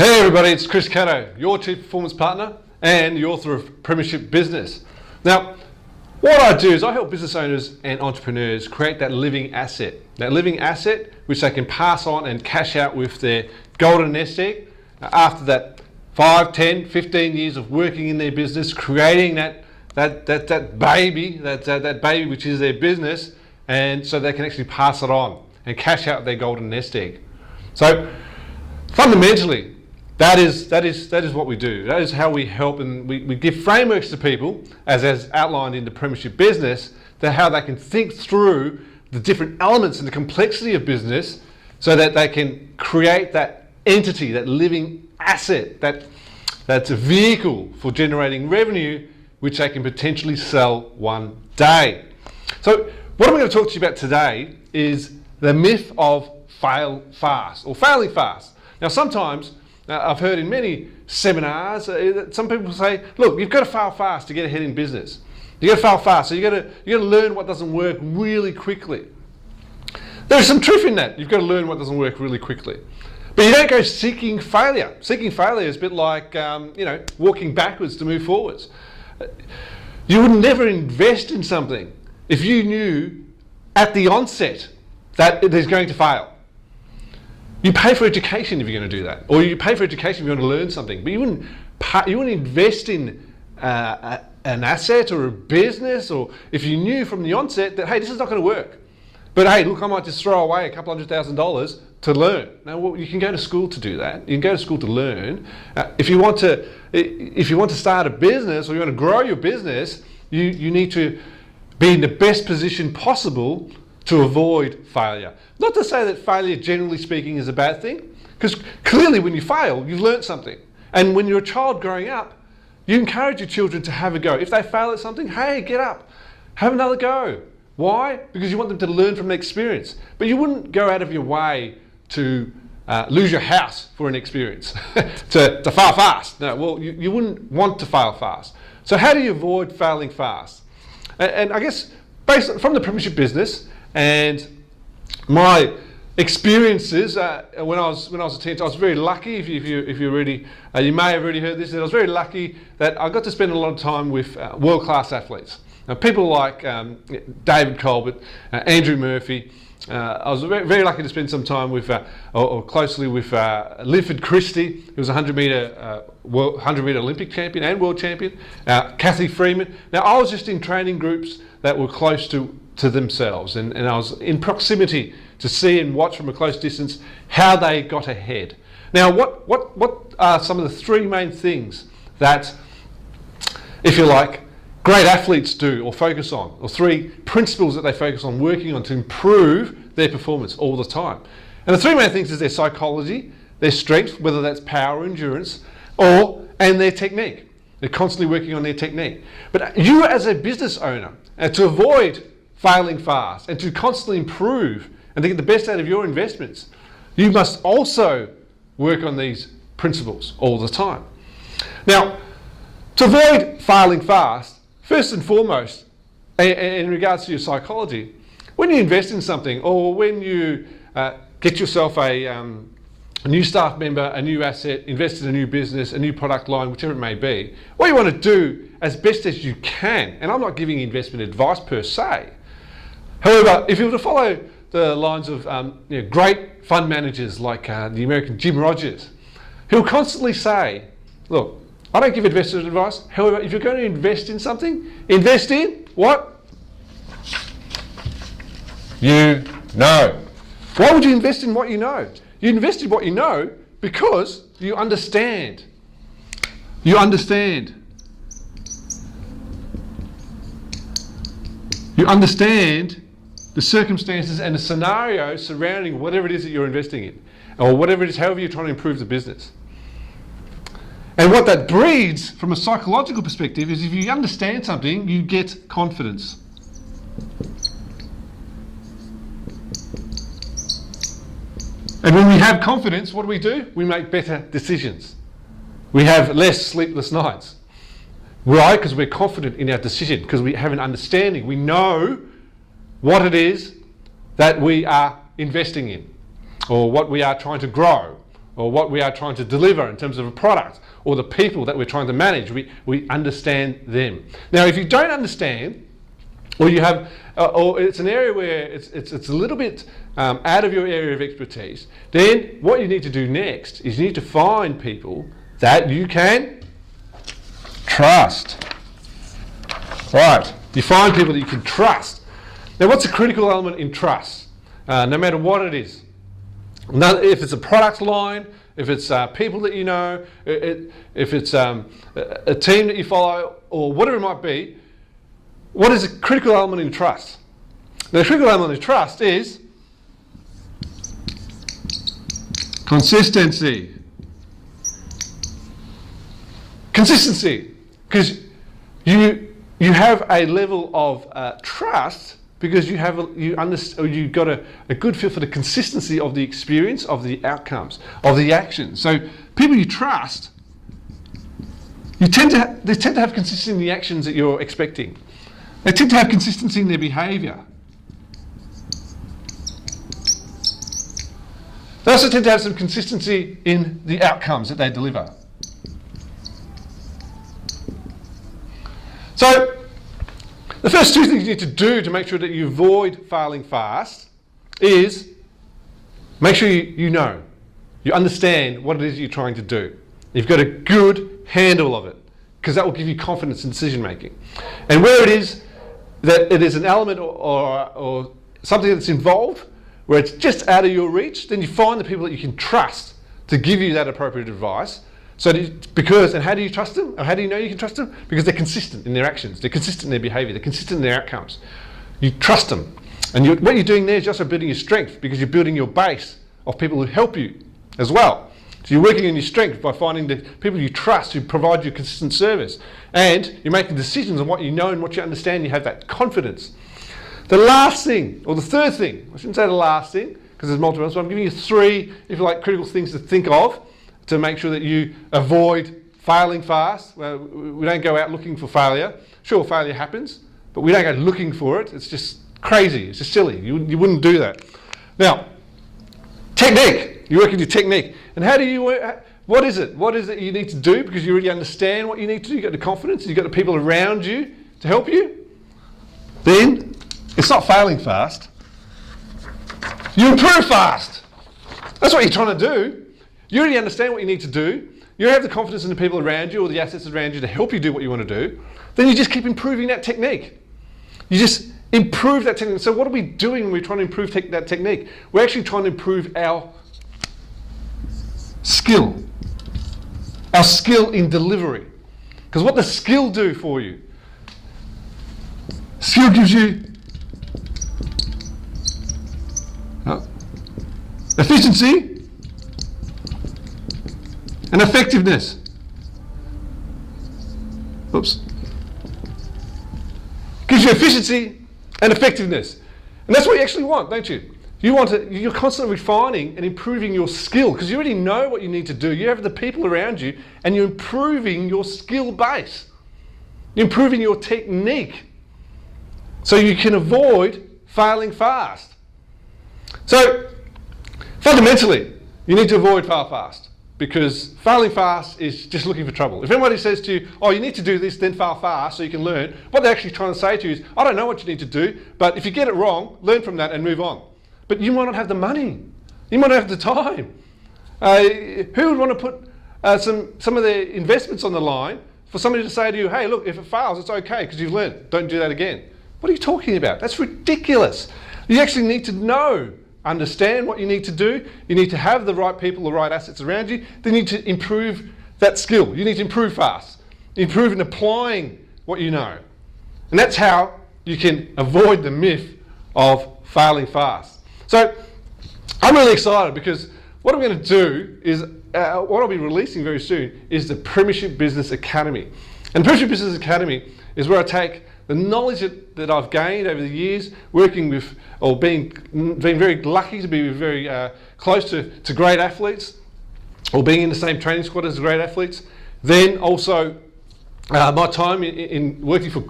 Hey everybody, it's Chris Caddo, your Chief Performance Partner and the author of Premiership Business. Now, what I do is I help business owners and entrepreneurs create that living asset which they can pass on and cash out with their golden nest egg after that 5, 10, 15 years of working in their business, creating that baby which is their business, and so they can actually pass it on and cash out their golden nest egg. So fundamentally, that is what we do. That is how we help, and we give frameworks to people, as outlined in the Premiership Business, to how they can think through the different elements and the complexity of business so that they can create that entity, that living asset, that's a vehicle for generating revenue which they can potentially sell one day. So what I'm going to talk to you about today is the myth of fail fast or failing fast. Now sometimes I've heard in many seminars that some people say, look, you've got to fail fast to get ahead in business. You've got to fail fast, so you've got to learn what doesn't work really quickly. There's some truth in that. You've got to learn what doesn't work really quickly. But you don't go seeking failure. Seeking failure is a bit like walking backwards to move forwards. You would never invest in something if you knew at the onset that it is going to fail. You pay for education if you're going to do that, or you pay for education if you want to learn something. But you wouldn't invest in an asset or a business, or if you knew from the onset that, hey, this is not going to work. But hey, look, I might just throw away a couple $100,000 to learn. Now, well, you can go to school to do that. You can go to school to learn. If you want to start a business or you want to grow your business, you need to be in the best position possible to avoid failure. Not to say that failure, generally speaking, is a bad thing, because clearly when you fail, you've learned something. And when you're a child growing up, you encourage your children to have a go. If they fail at something, hey, get up, have another go. Why? Because you want them to learn from the experience. But you wouldn't go out of your way to lose your house for an experience, to fail fast. No, well, you wouldn't want to fail fast. So how do you avoid failing fast? And I guess, based from the Premiership Business and my experiences when I was a teenager, I was very lucky. If you already, you may have already heard this. I was very lucky that I got to spend a lot of time with world-class athletes. Now, people like David Colbert, Andrew Murphy. I was very lucky to spend some time with, or closely with, Linford Christie, who was a 100-meter Olympic champion and world champion. Kathy Freeman. Now, I was just in training groups that were close to themselves, and I was in proximity to see and watch from a close distance how they got ahead. Now, what are some of the three main things that, if you like, great athletes do or focus on, or three principles that they focus on working on to improve their performance all the time? And the three main things is their psychology, their strength, whether that's power or endurance, and their technique. They're constantly working on their technique. But you as a business owner, to avoid failing fast and to constantly improve and to get the best out of your investments, you must also work on these principles all the time. Now, to avoid failing fast, first and foremost, in regards to your psychology, when you invest in something or when you get yourself a new staff member, a new asset, invest in a new business, a new product line, whichever it may be, what you want to do as best as you can, and I'm not giving investment advice per se. However, if you were to follow the lines of great fund managers like the American Jim Rogers, he'll constantly say, look, I don't give investment advice. However, if you're going to invest in something, invest in what? You know. Why would you invest in what you know? You invest in what you know because you understand. You understand. You understand the circumstances and the scenarios surrounding whatever it is that you're investing in, or whatever it is, however you're trying to improve the business. And what that breeds from a psychological perspective is if you understand something, you get confidence. And when we have confidence, what do? We make better decisions. We have less sleepless nights. Why? Because we're confident in our decision, because we have an understanding. We know what it is that we are investing in, or what we are trying to grow, or what we are trying to deliver in terms of a product, or the people that we're trying to manage. We understand them. Now, if you don't understand, or you have, or it's an area where it's a little bit out of your area of expertise, then what you need to do next is you need to find people that you can trust. Right, you find people that you can trust. Now, what's a critical element in trust? No matter what it is. Now, if it's a product line, if it's people that you know, if it's a team that you follow, or whatever it might be, what is a critical element in trust? Now, the critical element in trust is consistency. Consistency, because you have a level of trust because you got a good feel for the consistency of the experience, of the outcomes, of the actions. So people you trust, they tend to have consistency in the actions that you're expecting. They tend to have consistency in their behaviour. They also tend to have some consistency in the outcomes that they deliver. So, the first two things you need to do to make sure that you avoid failing fast is make sure you understand what it is you're trying to do. You've got a good handle of it, because that will give you confidence in decision making. And where it is that it is an element or something that's involved, where it's just out of your reach, then you find the people that you can trust to give you that appropriate advice. And how do you trust them? Or how do you know you can trust them? Because they're consistent in their actions, they're consistent in their behaviour, they're consistent in their outcomes. You trust them. And what you're doing there is also building your strength, because you're building your base of people who help you as well. So you're working on your strength by finding the people you trust who provide you consistent service. And you're making decisions on what you know and what you understand. You have that confidence. The last thing, or the third thing, I shouldn't say the last thing, because there's multiple ones, but I'm giving you three, if you like, critical things to think of to make sure that you avoid failing fast. Well, we don't go out looking for failure. Sure, failure happens, but we don't go looking for it. It's just crazy. It's just silly. You wouldn't do that. Now, technique. You work with your technique. And how do you work? What is it? What is it you need to do? Because you already understand what you need to do. You've got the confidence. You've got the people around you to help you. Then, it's not failing fast. You improve fast. That's what you're trying to do. You already understand what you need to do. You have the confidence in the people around you or the assets around you to help you do what you want to do. Then you just keep improving that technique. You just improve that technique. So what are we doing when we're trying to improve that technique? We're actually trying to improve our skill in delivery. Because what does skill do for you? Skill gives you efficiency and effectiveness. Oops. Gives you efficiency and effectiveness. And that's what you actually want, don't you? You're constantly refining and improving your skill, because you already know what you need to do. You have the people around you, and you're improving your skill base. You're improving your technique, so you can avoid failing fast. So, fundamentally, you need to avoid fail fast, because failing fast is just looking for trouble. If anybody says to you, oh, you need to do this, then fail fast so you can learn, what they're actually trying to say to you is, I don't know what you need to do, but if you get it wrong, learn from that and move on. But you might not have the money. You might not have the time. Who would want to put some of their investments on the line for somebody to say to you, hey, look, if it fails, it's okay because you've learned. Don't do that again. What are you talking about? That's ridiculous. You actually need to understand what you need to do. You need to have the right people, the right assets around you. Then you need to improve that skill. You need to improve fast. Improve in applying what you know. And that's how you can avoid the myth of failing fast. So I'm really excited, because what I'm going to do is, what I'll be releasing very soon is the Premiership Business Academy. And Premiership Business Academy is where I take the knowledge that I've gained over the years working with, or being very lucky to be very close to great athletes, or being in the same training squad as great athletes. Then also my time in working for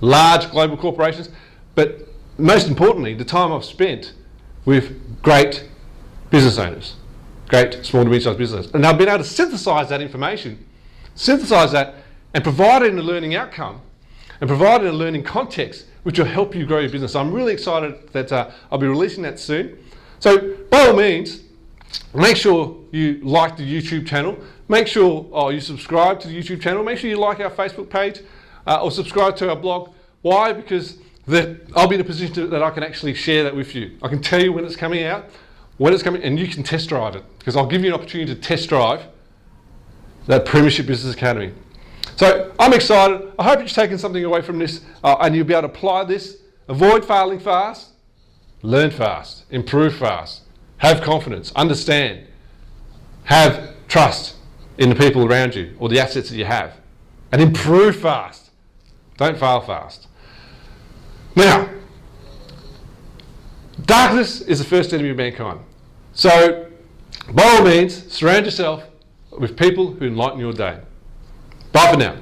large global corporations, but most importantly, the time I've spent with great business owners, great small to medium-sized business. And they've been able to synthesize that information, and provide it in a learning outcome, and provide it in a learning context, which will help you grow your business. So I'm really excited that I'll be releasing that soon. So by all means, make sure you like the YouTube channel. Make sure you subscribe to the YouTube channel. Make sure you like our Facebook page or subscribe to our blog. Why? Because I'll be in a position that I can actually share that with you. I can tell you when it's coming out, and you can test drive it, because I'll give you an opportunity to test drive that Premiership Business Academy. So I'm excited. I hope you've taken something away from this and you'll be able to apply this. Avoid failing fast, learn fast, improve fast, have confidence, understand, have trust in the people around you or the assets that you have, and improve fast. Don't fail fast. Now, darkness is the first enemy of mankind. So, by all means, surround yourself with people who enlighten your day. Bye for now.